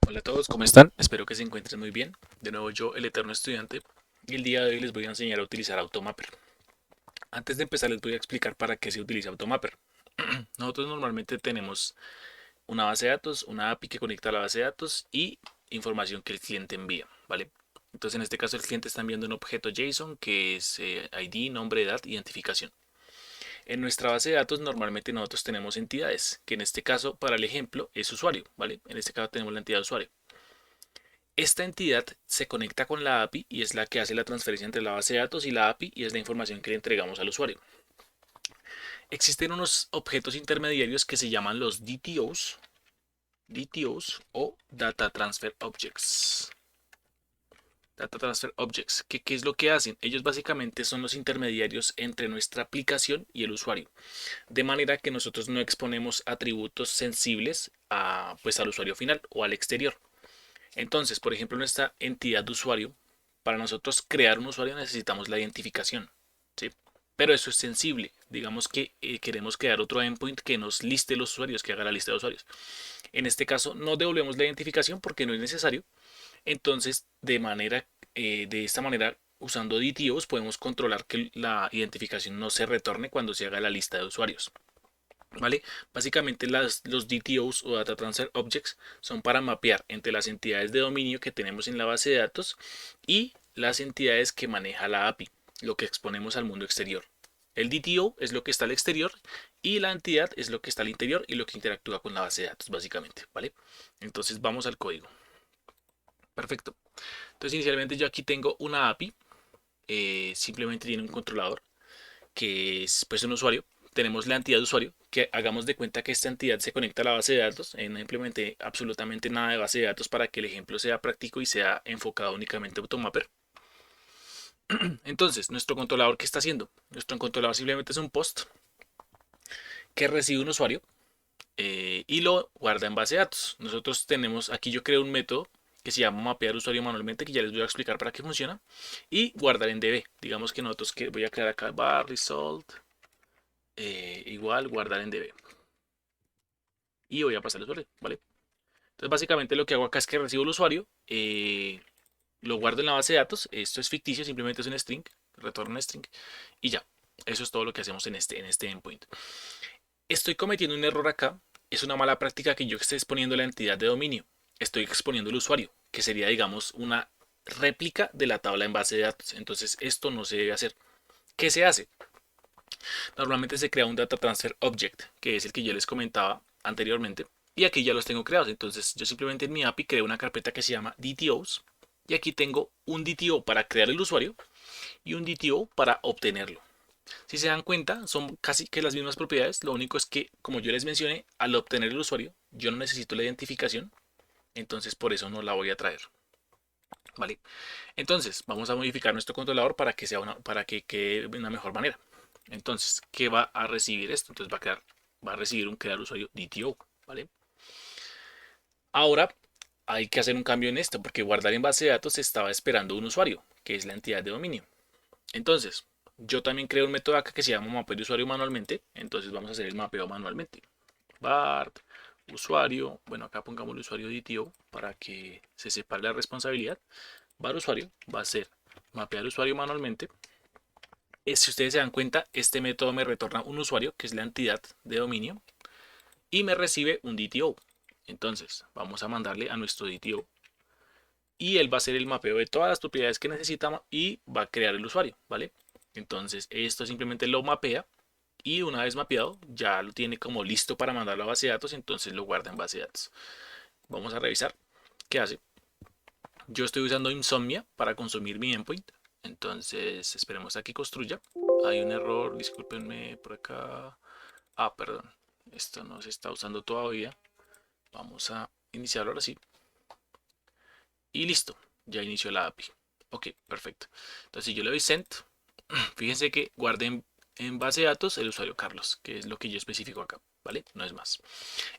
Hola a todos, ¿cómo están? Espero que se encuentren muy bien. De nuevo yo, el eterno estudiante, y el día de hoy les voy a enseñar a utilizar Automapper. Antes de empezar les voy a explicar para qué se utiliza Automapper. Nosotros normalmente tenemos una base de datos, una API que conecta a la base de datos y información que el cliente envía, ¿vale? Entonces en este caso el cliente está enviando un objeto JSON que es ID, nombre, edad, identificación. En nuestra base de datos normalmente nosotros tenemos entidades, que en este caso para el ejemplo es usuario, ¿vale? En este caso tenemos la entidad usuario. Esta entidad se conecta con la API y es la que hace la transferencia entre la base de datos y la API y es la información que le entregamos al usuario. Existen unos objetos intermediarios que se llaman los DTOs o Data Transfer Objects. Data Transfer Objects, ¿qué es lo que hacen? Ellos básicamente son los intermediarios entre nuestra aplicación y el usuario, de manera que nosotros no exponemos atributos sensibles pues, al usuario final o al exterior. Entonces, por ejemplo, nuestra entidad de usuario, para nosotros crear un usuario necesitamos la identificación, ¿sí? Pero eso es sensible. Digamos que queremos crear otro endpoint que nos liste los usuarios, que haga la lista de usuarios. En este caso, no devolvemos la identificación porque no es necesario. Entonces, de esta manera, usando DTOs, podemos controlar que la identificación no se retorne cuando se haga la lista de usuarios. ¿Vale? Básicamente los DTOs o Data Transfer Objects son para mapear entre las entidades de dominio que tenemos en la base de datos y las entidades que maneja la API, lo que exponemos al mundo exterior. El DTO es lo que está al exterior y la entidad es lo que está al interior y lo que interactúa con la base de datos, básicamente, ¿vale? Entonces vamos al código. Perfecto. Entonces inicialmente yo aquí tengo una API, simplemente tiene un controlador que es pues un usuario. Tenemos la entidad de usuario, que hagamos de cuenta que esta entidad se conecta a la base de datos. No implementé absolutamente nada de base de datos para que el ejemplo sea práctico y sea enfocado únicamente a Automapper. Entonces, nuestro controlador, ¿qué está haciendo? Nuestro controlador simplemente es un post que recibe un usuario y lo guarda en base de datos. Nosotros tenemos, aquí yo creo un método que se llama mapear usuario manualmente, que ya les voy a explicar para qué funciona, y guardar en DB. Digamos que nosotros que voy a crear acá bar result, igual guardar en DB. Y voy a pasar el usuario, ¿vale? Entonces básicamente lo que hago acá es que recibo el usuario, lo guardo en la base de datos, esto es ficticio, simplemente es un string, retorno un string y ya. Eso es todo lo que hacemos en este endpoint. Estoy cometiendo un error acá, es una mala práctica que yo esté exponiendo la entidad de dominio, estoy exponiendo el usuario, que sería digamos una réplica de la tabla en base de datos. Entonces esto no se debe hacer. ¿Qué se hace? Normalmente se crea un Data Transfer Object, que es el que yo les comentaba anteriormente, y aquí ya los tengo creados. Entonces yo simplemente en mi API creo una carpeta que se llama DTOs, y aquí tengo un DTO para crear el usuario y un DTO para obtenerlo. Si se dan cuenta, son casi que las mismas propiedades. Lo único es que, como yo les mencioné, al obtener el usuario, yo no necesito la identificación, entonces por eso no la voy a traer. ¿Vale? Entonces, vamos a modificar nuestro controlador para que quede de una mejor manera. Entonces, ¿qué va a recibir esto? Entonces va a recibir un crear usuario DTO, ¿vale? Ahora hay que hacer un cambio en esto porque guardar en base de datos estaba esperando un usuario, que es la entidad de dominio. Entonces, yo también creo un método acá que se llama mapeo de usuario manualmente. Entonces vamos a hacer el mapeo manualmente. Bart, usuario, bueno acá pongamos el usuario DTO para que se separe la responsabilidad. Bar usuario va a ser mapear usuario manualmente. Si ustedes se dan cuenta, este método me retorna un usuario, que es la entidad de dominio, y me recibe un DTO. Entonces, vamos a mandarle a nuestro DTO y él va a hacer el mapeo de todas las propiedades que necesitamos y va a crear el usuario, ¿vale? Entonces, esto simplemente lo mapea y una vez mapeado, ya lo tiene como listo para mandarlo a base de datos, entonces lo guarda en base de datos. Vamos a revisar qué hace. Yo estoy usando Insomnia para consumir mi endpoint. Entonces, esperemos a que construya. Hay un error, discúlpenme por acá. Ah, perdón. Esto no se está usando todavía. Vamos a iniciarlo ahora sí. Y listo. Ya inició la API. Ok, perfecto. Entonces, si yo le doy send, fíjense que guarde en base de datos el usuario Carlos, que es lo que yo especifico acá, ¿vale? No es más.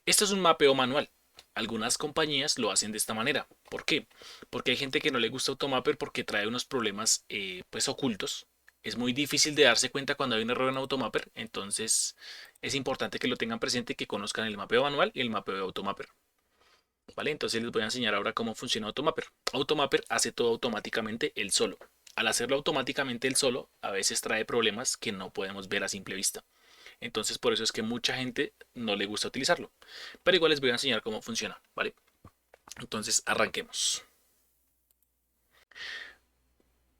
Esto es un mapeo manual. Algunas compañías lo hacen de esta manera. ¿Por qué? Porque hay gente que no le gusta Automapper porque trae unos problemas pues ocultos. Es muy difícil de darse cuenta cuando hay un error en Automapper. Entonces es importante que lo tengan presente y que conozcan el mapeo manual y el mapeo de Automapper. ¿vale? Entonces les voy a enseñar ahora cómo funciona Automapper. Automapper hace todo automáticamente él solo. Al hacerlo automáticamente él solo, a veces trae problemas que no podemos ver a simple vista. Entonces por eso es que mucha gente no le gusta utilizarlo. Pero igual les voy a enseñar cómo funciona, ¿vale? Entonces arranquemos.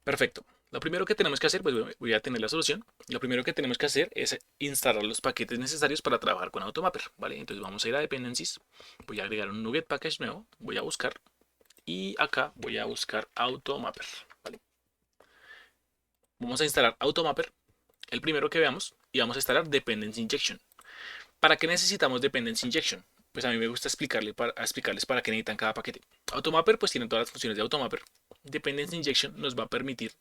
Perfecto. Lo primero que tenemos que hacer, pues voy a tener la solución. Lo primero que tenemos que hacer es instalar los paquetes necesarios para trabajar con Automapper, ¿vale? Entonces vamos a ir a Dependencies. Voy a agregar un NuGet Package nuevo. Voy a buscar. Y acá voy a buscar Automapper, ¿vale? Vamos a instalar Automapper, el primero que veamos, y vamos a instalar Dependency Injection. ¿Para qué necesitamos Dependency Injection? Pues a mí me gusta explicarles para qué necesitan cada paquete. Automapper pues tiene todas las funciones de Automapper. Dependency Injection nos va a permitir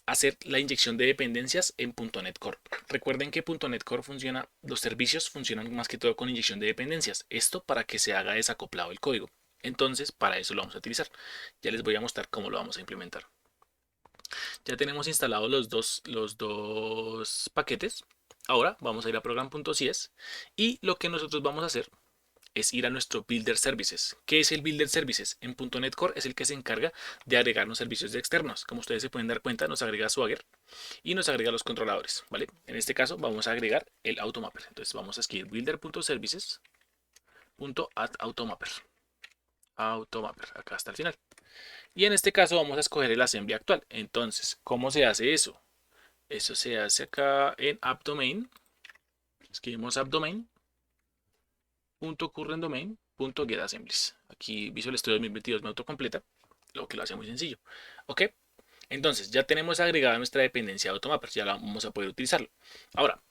hacer la inyección de dependencias en .NET Core. Recuerden que .NET Core funciona, los servicios funcionan más que todo con inyección de dependencias. Esto para que se haga desacoplado el código. Entonces, para eso lo vamos a utilizar. Ya les voy a mostrar cómo lo vamos a implementar. Ya tenemos instalados los dos paquetes. Ahora vamos a ir a program.cs y lo que nosotros vamos a hacer es ir a nuestro Builder Services. ¿Qué es el Builder Services? En .NET Core es el que se encarga de agregarnos servicios externos. Como ustedes se pueden dar cuenta, nos agrega Swagger y nos agrega los controladores, ¿vale? En este caso vamos a agregar el Automapper. Entonces vamos a escribir builder.services.add Automapper, acá hasta el final. Y en este caso vamos a escoger el assembly actual. Entonces, ¿cómo se hace eso? Eso se hace acá en appdomain. Escribimos appdomain.currentDomain.getAssemblies. Aquí Visual Studio 2022 me autocompleta, lo que lo hace muy sencillo. ¿Ok? Entonces, ya tenemos agregada nuestra dependencia de Automapper. Ya la vamos a poder utilizarlo. Ahora,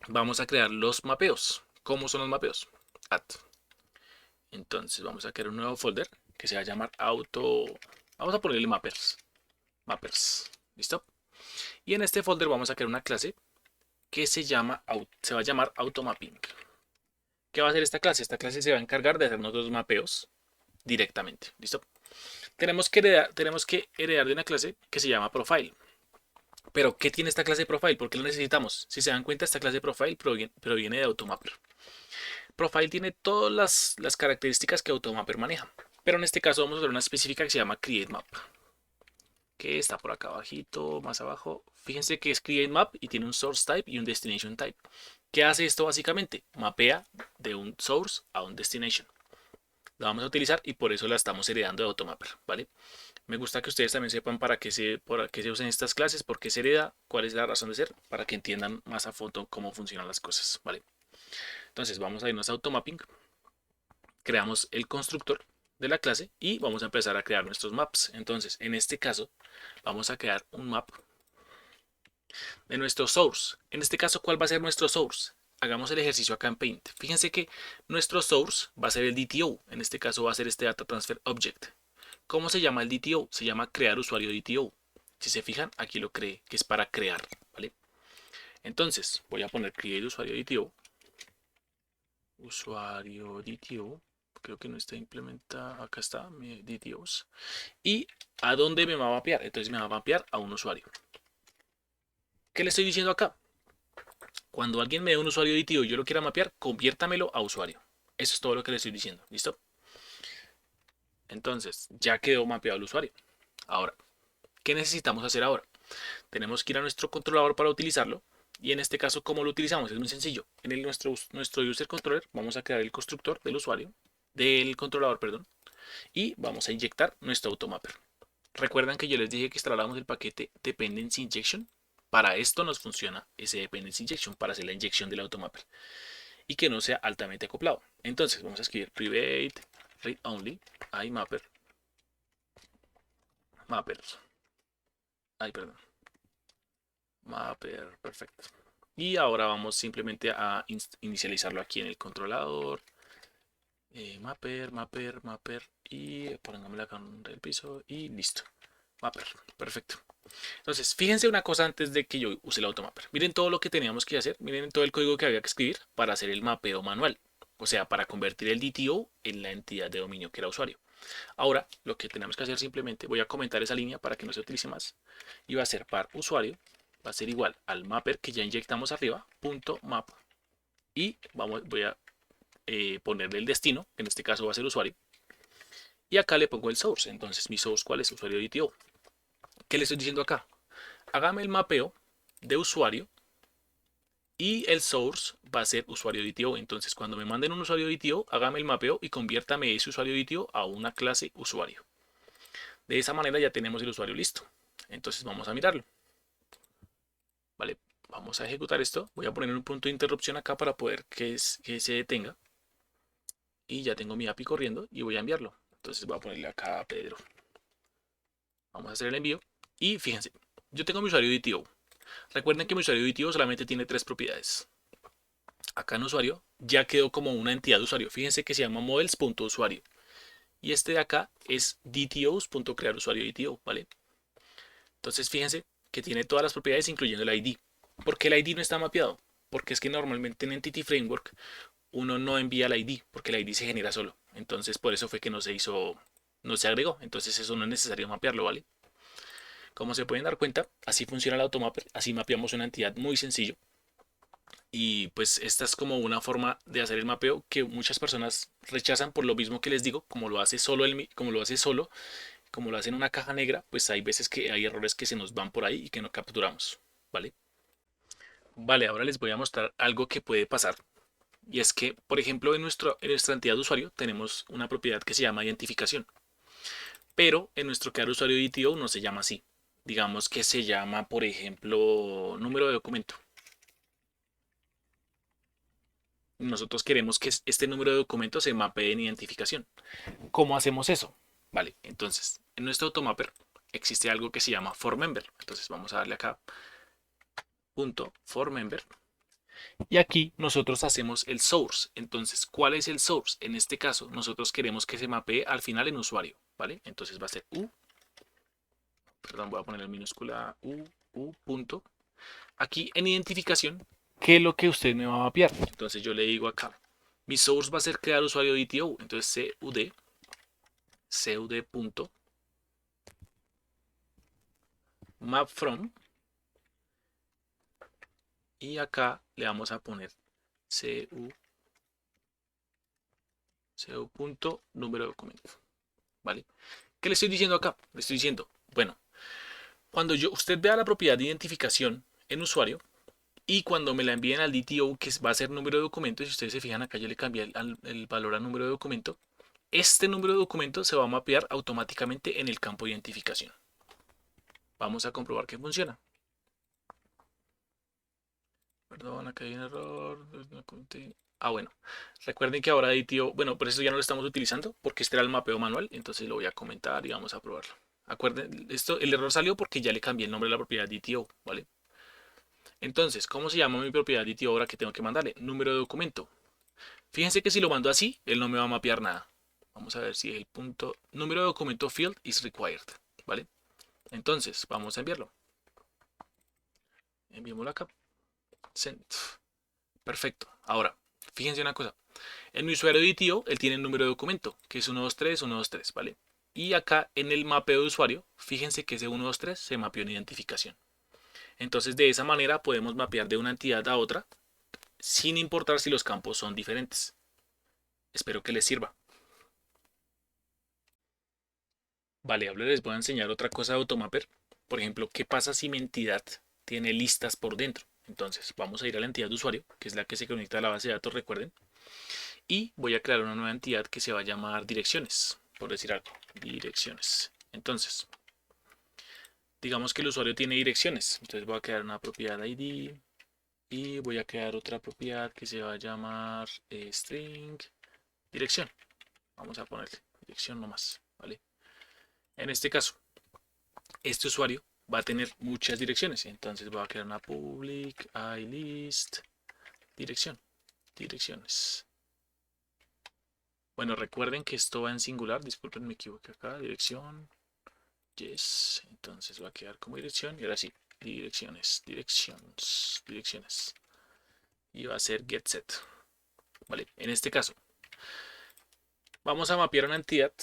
vamos a crear los mapeos. ¿Cómo son los mapeos? Add. Entonces, vamos a crear un nuevo folder que se va a llamar Vamos a ponerle mappers. Mappers. ¿Listo? Y en este folder vamos a crear una clase que se va a llamar Automapping. ¿Qué va a hacer esta clase? Esta clase se va a encargar de hacernos los mapeos directamente. ¿Listo? Tenemos que heredar de una clase que se llama Profile. Pero, ¿qué tiene esta clase de Profile? ¿Por qué lo necesitamos? Si se dan cuenta, esta clase de Profile proviene de Automapper. Profile tiene todas las características que Automapper maneja. Pero en este caso vamos a usar una específica que se llama CreateMap, que está por acá abajito, más abajo. Fíjense que es CreateMap y tiene un Source Type y un Destination Type. ¿Qué hace esto básicamente? Mapea de un Source a un Destination. La vamos a utilizar y por eso la estamos heredando de Automapper, ¿vale? Me gusta que ustedes también sepan para qué se usan estas clases, por qué se hereda, cuál es la razón de ser, para que entiendan más a fondo cómo funcionan las cosas, ¿vale? Entonces vamos a irnos a Automapping, creamos el constructor de la clase y vamos a empezar a crear nuestros maps. Entonces, en este caso, vamos a crear un map de nuestro source. En este caso, ¿cuál va a ser nuestro source? Hagamos el ejercicio acá en Paint. Fíjense que nuestro source va a ser el DTO. En este caso va a ser este Data Transfer Object. ¿Cómo se llama el DTO? Se llama crear usuario DTO. Si se fijan, aquí lo creé, que es para crear, ¿vale? Entonces, voy a poner create usuario DTO. Usuario DTO. Creo que no está implementado. Acá está, mi DTOs. ¿Y a dónde me va a mapear? Entonces me va a mapear a un usuario. ¿Qué le estoy diciendo acá? Cuando alguien me dé un usuario DTO y yo lo quiera mapear, conviértamelo a usuario. Eso es todo lo que le estoy diciendo. ¿Listo? Entonces, ya quedó mapeado el usuario. Ahora, ¿qué necesitamos hacer ahora? Tenemos que ir a nuestro controlador para utilizarlo. Y en este caso, ¿cómo lo utilizamos? Es muy sencillo. En nuestro user controller vamos a crear el constructor del usuario, del controlador, perdón, y vamos a inyectar nuestro Automapper. Recuerdan que yo les dije que instaláramos el paquete Dependency Injection. Para esto nos funciona ese Dependency Injection, para hacer la inyección del Automapper y que no sea altamente acoplado. Entonces vamos a escribir private read only imapper mappers. Ay, perdón. Mapper, perfecto. Y ahora vamos simplemente a inicializarlo aquí en el controlador. Mapper y pongámosle acá en el piso y listo. Mapper, perfecto. Entonces, fíjense una cosa antes de que yo use el Automapper. Miren todo lo que teníamos que hacer, miren todo el código que había que escribir para hacer el mapeo manual. O sea, para convertir el DTO en la entidad de dominio que era usuario. Ahora, lo que tenemos que hacer simplemente, voy a comentar esa línea para que no se utilice más. Y va a ser par usuario, va a ser igual al mapper que ya inyectamos arriba, punto map. Y voy a ponerle el destino, que en este caso va a ser usuario. Y acá le pongo el source. Entonces, mi source, ¿cuál es? Usuario DTO. ¿Qué le estoy diciendo acá? Hágame el mapeo de usuario y el source va a ser usuario DTO. Entonces, cuando me manden un usuario DTO, hágame el mapeo y conviértame ese usuario DTO a una clase usuario. De esa manera ya tenemos el usuario listo. Entonces, vamos a mirarlo. Vale, vamos a ejecutar esto. Voy a poner un punto de interrupción acá para poder que se detenga. Y ya tengo mi API corriendo y voy a enviarlo. Entonces, voy a ponerle acá a Pedro. Vamos a hacer el envío. Y fíjense, yo tengo mi usuario DTO. Recuerden que mi usuario DTO solamente tiene 3 propiedades. Acá en usuario ya quedó como una entidad de usuario. Fíjense que se llama models.usuario. Y este de acá es dtos.crearusuario DTO, ¿vale? Entonces fíjense que tiene todas las propiedades incluyendo el ID. ¿Por qué el ID no está mapeado? Porque es que normalmente en Entity Framework uno no envía el ID, porque el ID se genera solo. Entonces por eso fue que no se hizo, no se agregó. Entonces eso no es necesario mapearlo, ¿vale? Como se pueden dar cuenta, así funciona el automapper, así mapeamos una entidad muy sencillo. Y pues esta es como una forma de hacer el mapeo que muchas personas rechazan por lo mismo que les digo, como lo hace solo, como lo hace en una caja negra, pues hay veces que hay errores que se nos van por ahí y que no capturamos, ¿vale? Vale, ahora les voy a mostrar algo que puede pasar. Y es que, por ejemplo, en nuestra entidad de usuario tenemos una propiedad que se llama identificación. Pero en nuestro crear usuario DTO no se llama así. Digamos que se llama, por ejemplo, número de documento. Nosotros queremos que este número de documento se mapee en identificación. ¿Cómo hacemos eso? Vale, entonces, en nuestro automapper existe algo que se llama forMember. Entonces vamos a darle acá, punto forMember. Y aquí nosotros hacemos el source. Entonces, ¿cuál es el source? En este caso, nosotros queremos que se mapee al final en usuario, ¿vale? Entonces va a ser perdón, voy a poner en minúscula punto. Aquí en identificación, ¿qué es lo que usted me va a mapear? Entonces yo le digo acá, mi source va a ser crear usuario DTO. Entonces cud map from, y acá le vamos a poner cu número de documento, ¿vale? ¿Qué le estoy diciendo acá? Le estoy diciendo, bueno, cuando usted vea la propiedad de identificación en usuario y cuando me la envíen al DTO, que va a ser número de documento, si ustedes se fijan acá yo le cambié el valor a número de documento, este número de documento se va a mapear automáticamente en el campo de identificación. Vamos a comprobar que funciona. Perdón, acá hay un error. Bueno. Recuerden que ahora DTO, bueno, por eso ya no lo estamos utilizando, porque este era el mapeo manual, entonces lo voy a comentar y vamos a probarlo. Acuerden, el error salió porque ya le cambié el nombre de la propiedad DTO, ¿vale? Entonces, ¿cómo se llama mi propiedad DTO ahora que tengo que mandarle? Número de documento. Fíjense que si lo mando así, él no me va a mapear nada. Vamos a ver si el punto número de documento field is required, ¿vale? Entonces, vamos a enviarlo. Enviémoslo acá. Send. Perfecto. Ahora, fíjense una cosa. En mi usuario de DTO, él tiene el número de documento, que es 123, 123, ¿vale? Y acá en el mapeo de usuario, fíjense que ese 123 se mapeó en identificación. Entonces, de esa manera podemos mapear de una entidad a otra, sin importar si los campos son diferentes. Espero que les sirva. Vale, ahora les voy a enseñar otra cosa de Automapper. Por ejemplo, ¿qué pasa si mi entidad tiene listas por dentro? Entonces, vamos a ir a la entidad de usuario, que es la que se conecta a la base de datos, recuerden. Y voy a crear una nueva entidad que se va a llamar direcciones, por decir algo, direcciones. Entonces, digamos que el usuario tiene direcciones. Entonces voy a crear una propiedad ID y voy a crear otra propiedad que se va a llamar string dirección. Vamos a ponerle dirección nomás, ¿vale? En este caso, este usuario va a tener muchas direcciones. Entonces voy a crear una public ilist dirección, direcciones. Bueno, recuerden que esto va en singular. Disculpen, me equivoqué acá. Dirección. Yes. Entonces va a quedar como dirección. Y ahora sí. Direcciones. Direcciones. Y va a ser getSet. Vale. En este caso, vamos a mapear una entidad.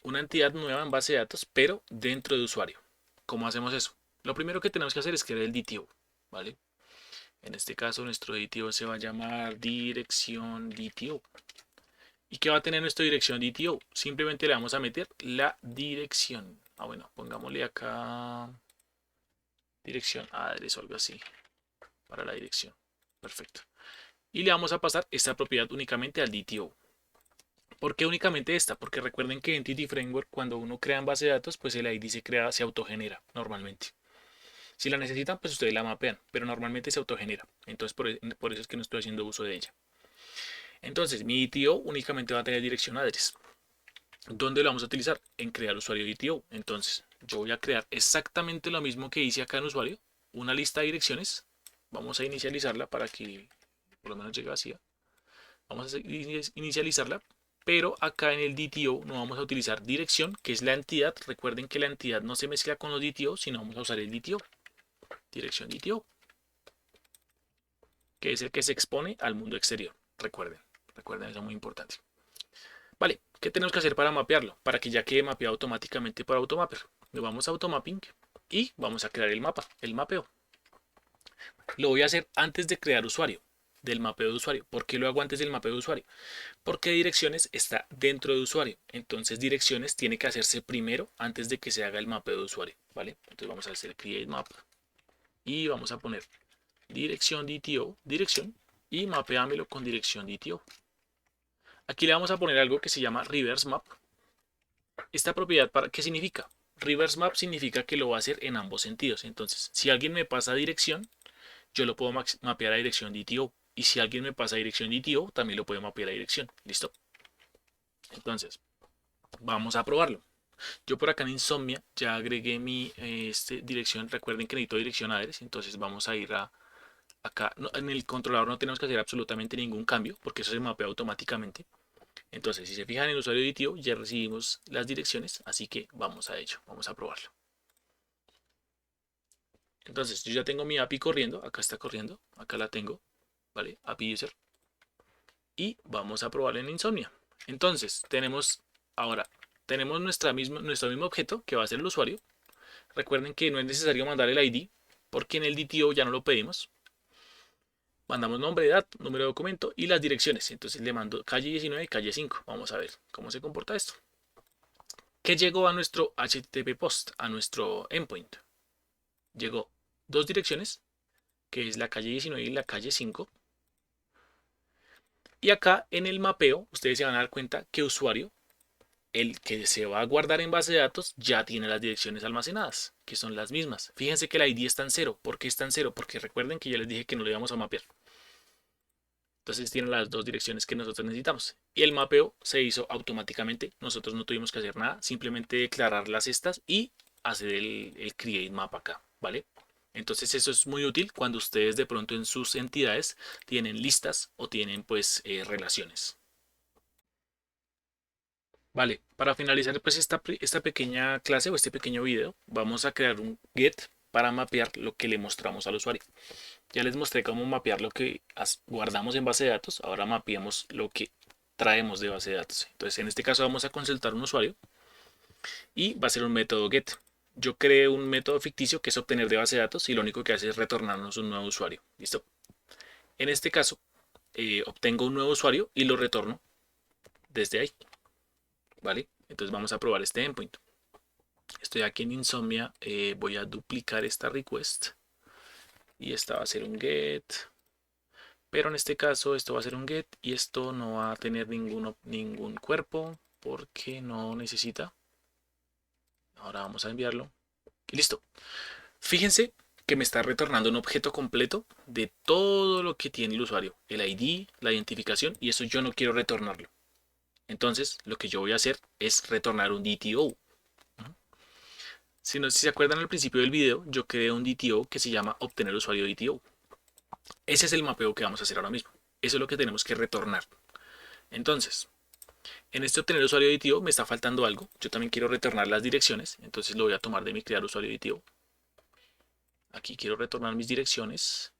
Una entidad nueva en base de datos, pero dentro de usuario. ¿Cómo hacemos eso? Lo primero que tenemos que hacer es crear el DTO. ¿Vale? En este caso, nuestro DTO se va a llamar dirección DTO. ¿Y qué va a tener nuestra dirección DTO? Simplemente le vamos a meter la dirección. Ah, bueno, pongámosle acá dirección address o algo así para la dirección. Perfecto. Y le vamos a pasar esta propiedad únicamente al DTO. ¿Por qué únicamente esta? Porque recuerden que Entity Framework, cuando uno crea en base de datos, pues el ID se autogenera normalmente. Si la necesitan, pues ustedes la mapean, pero normalmente se autogenera. Entonces, por eso es que no estoy haciendo uso de ella. Entonces, mi DTO únicamente va a tener dirección address. ¿Dónde lo vamos a utilizar? En crear usuario DTO. Entonces, yo voy a crear exactamente lo mismo que hice acá en usuario, una lista de direcciones. Vamos a inicializarla para que por lo menos llegue vacía. Vamos a inicializarla, pero acá en el DTO no vamos a utilizar dirección, que es la entidad. Recuerden que la entidad no se mezcla con los DTO, sino vamos a usar el DTO, dirección DTO, que es el que se expone al mundo exterior. Recuerden, eso es muy importante. Vale, ¿qué tenemos que hacer para mapearlo? Para que ya quede mapeado automáticamente por Automapper. Nos vamos a Automapping y vamos a crear el mapa, el mapeo. Lo voy a hacer antes de crear usuario, del mapeo de usuario. ¿Por qué lo hago antes del mapeo de usuario? Porque direcciones está dentro de usuario. Entonces direcciones tiene que hacerse primero antes de que se haga el mapeo de usuario. ¿Vale? Entonces vamos a hacer create map y vamos a poner dirección DTO, dirección, y mapeámelo con dirección DTO. Aquí le vamos a poner algo que se llama reverse map. Esta propiedad, ¿qué significa? Reverse map significa que lo va a hacer en ambos sentidos. Entonces, si alguien me pasa dirección, yo lo puedo mapear a dirección DTO. Y si alguien me pasa dirección DTO, también lo puedo mapear a dirección. ¿Listo? Entonces, vamos a probarlo. Yo por acá en Insomnia ya agregué mi dirección. Recuerden que necesito dirección address. Entonces vamos a ir a acá. No, en el controlador no tenemos que hacer absolutamente ningún cambio porque eso se mapea automáticamente. Entonces, si se fijan en el usuario aditivo, ya recibimos las direcciones, así que vamos a ello, vamos a probarlo. Entonces, yo ya tengo mi API corriendo, acá está corriendo, acá la tengo, ¿vale? API user. Y vamos a probarlo en Insomnia. Entonces, tenemos nuestro mismo objeto, que va a ser el usuario. Recuerden que no es necesario mandar el ID, porque en el DTO ya no lo pedimos. Mandamos nombre de edad, número de documento y las direcciones. Entonces le mando calle 19 y calle 5. Vamos a ver cómo se comporta esto. ¿Qué llegó a nuestro HTTP post, a nuestro endpoint? Llegó dos direcciones, que es la calle 19 y la calle 5. Y acá en el mapeo, ustedes se van a dar cuenta que usuario, el que se va a guardar en base de datos, ya tiene las direcciones almacenadas, que son las mismas. Fíjense que la ID está en 0. ¿Por qué está en 0? Porque recuerden que ya les dije que no le íbamos a mapear. Entonces tiene las dos direcciones que nosotros necesitamos. Y el mapeo se hizo automáticamente. Nosotros no tuvimos que hacer nada. Simplemente declarar las estas y hacer el create map acá. ¿Vale? Entonces eso es muy útil cuando ustedes de pronto en sus entidades tienen listas o tienen pues relaciones. Vale, para finalizar pues esta pequeña clase o este pequeño video, vamos a crear un get para mapear lo que le mostramos al usuario. Ya les mostré cómo mapear lo que guardamos en base de datos. Ahora mapeamos lo que traemos de base de datos. Entonces, en este caso vamos a consultar un usuario y va a ser un método get. Yo creé un método ficticio que es obtener de base de datos y lo único que hace es retornarnos un nuevo usuario. ¿Listo? En este caso, obtengo un nuevo usuario y lo retorno desde ahí. ¿Vale? Entonces vamos a probar este endpoint. Estoy aquí en Insomnia. Voy a duplicar esta request. Y esta va a ser un get. Pero en este caso esto va a ser un get y esto no va a tener ningún cuerpo porque no necesita. Ahora vamos a enviarlo. Y listo. Fíjense que me está retornando un objeto completo de todo lo que tiene el usuario. El ID, la identificación y eso yo no quiero retornarlo. Entonces lo que yo voy a hacer es retornar un DTO. Si se acuerdan al principio del video, yo creé un DTO que se llama obtener usuario DTO. Ese es el mapeo que vamos a hacer ahora mismo. Eso es lo que tenemos que retornar. Entonces, en este obtener usuario aditivo me está faltando algo. Yo también quiero retornar las direcciones. Entonces lo voy a tomar de mi crear usuario aditivo. Aquí quiero retornar mis direcciones.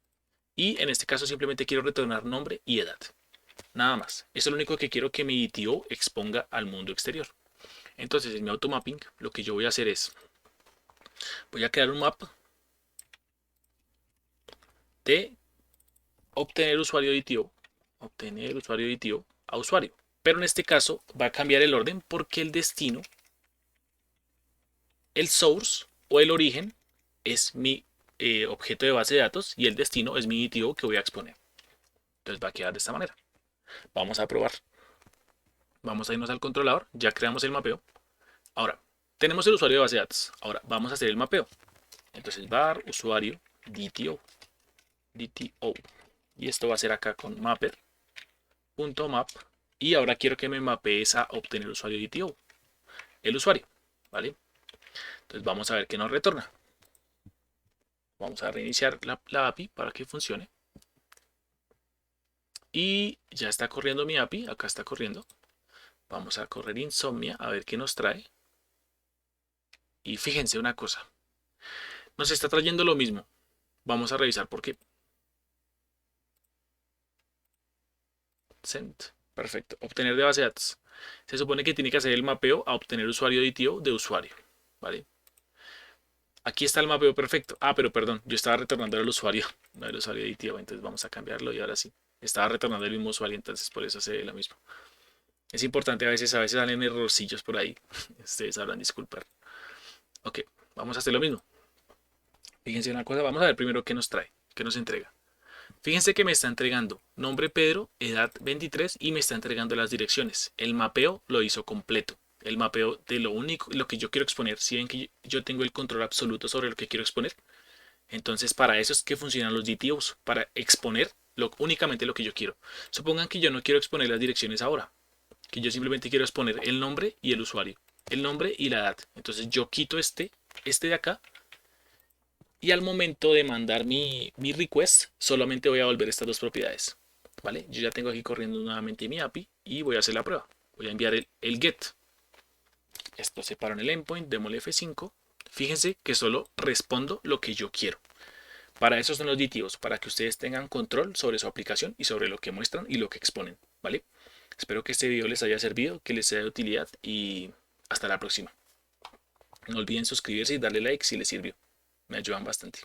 Y en este caso simplemente quiero retornar nombre y edad. Nada más. Eso es lo único que quiero que mi aditivo exponga al mundo exterior. Entonces en mi automapping lo que yo voy a hacer es, voy a crear un map de obtener usuario aditivo a usuario. Pero en este caso va a cambiar el orden porque el destino, el source o el origen es mi objeto de base de datos y el destino es mi DTO que voy a exponer. Entonces va a quedar de esta manera. Vamos a probar. Vamos a irnos al controlador. Ya creamos el mapeo. Ahora, tenemos el usuario de base de datos. Ahora vamos a hacer el mapeo. Entonces var usuario DTO. DTO. Y esto va a ser acá con mapper.map. Y ahora quiero que me mapees a obtener usuario DTO. El usuario. ¿Vale? Entonces vamos a ver qué nos retorna. Vamos a reiniciar la API para que funcione. Y ya está corriendo mi API. Acá está corriendo. Vamos a correr Insomnia a ver qué nos trae. Y fíjense una cosa. Nos está trayendo lo mismo. Vamos a revisar por qué. Send. Perfecto. Obtener de base de datos. Se supone que tiene que hacer el mapeo a obtener usuario DTO de usuario. ¿Vale? Aquí está el mapeo perfecto. Ah, pero perdón. Yo estaba retornando al usuario. No el usuario DTO. Entonces vamos a cambiarlo y ahora sí. Estaba retornando el mismo usuario. Entonces por eso se ve lo mismo. Es importante a veces salen errorcillos por ahí. Ustedes sabrán disculpar. Ok. Vamos a hacer lo mismo. Fíjense una cosa. Vamos a ver primero qué nos trae. Qué nos entrega. Fíjense que me está entregando nombre Pedro, edad 23 y me está entregando las direcciones. El mapeo lo hizo completo. El mapeo de lo que yo quiero exponer. Si ven que yo tengo el control absoluto sobre lo que quiero exponer. Entonces para eso es que funcionan los DTOs. Para exponer únicamente lo que yo quiero. Supongan que yo no quiero exponer las direcciones ahora. Que yo simplemente quiero exponer el nombre y el usuario. El nombre y la edad. Entonces yo quito este de acá. Y al momento de mandar mi request, solamente voy a volver estas dos propiedades. ¿Vale? Yo ya tengo aquí corriendo nuevamente mi API y voy a hacer la prueba. Voy a enviar el get. Esto se paró en el endpoint, démosle F5. Fíjense que solo respondo lo que yo quiero. Para eso son los DTOs, para que ustedes tengan control sobre su aplicación y sobre lo que muestran y lo que exponen. ¿Vale? Espero que este video les haya servido, que les sea de utilidad y hasta la próxima. No olviden suscribirse y darle like si les sirvió. Me ayudan bastante.